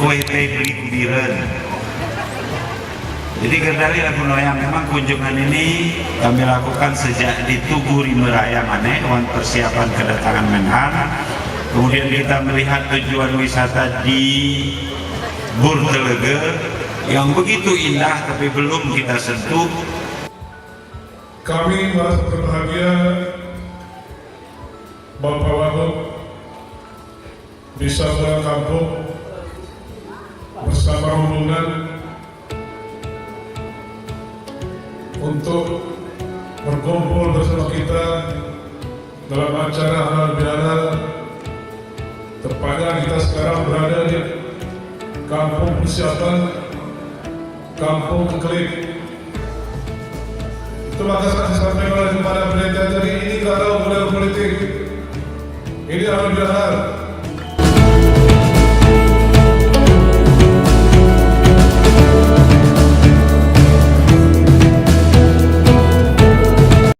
kue teh beli kubiran. Jadi kendali lagu yang memang kunjungan ini kami lakukan sejak di Tugu Rimeraya Maneh, persiapan kedatangan Menhan. Kemudian kita melihat tujuan wisata di Burtelege yang begitu indah tapi belum kita sentuh. Kami merasa berbahagia Bapak Wagub bisa pulang kampung bersama rombongan untuk berkumpul bersama kita dalam acara halal bihalal. Tepatnya kita sekarang berada di kampung persiapan, kampung Klik. Itu maka saya sampaikan kepada pendeta tadi, ini tidak tahu budaya politik, ini halal bihalal.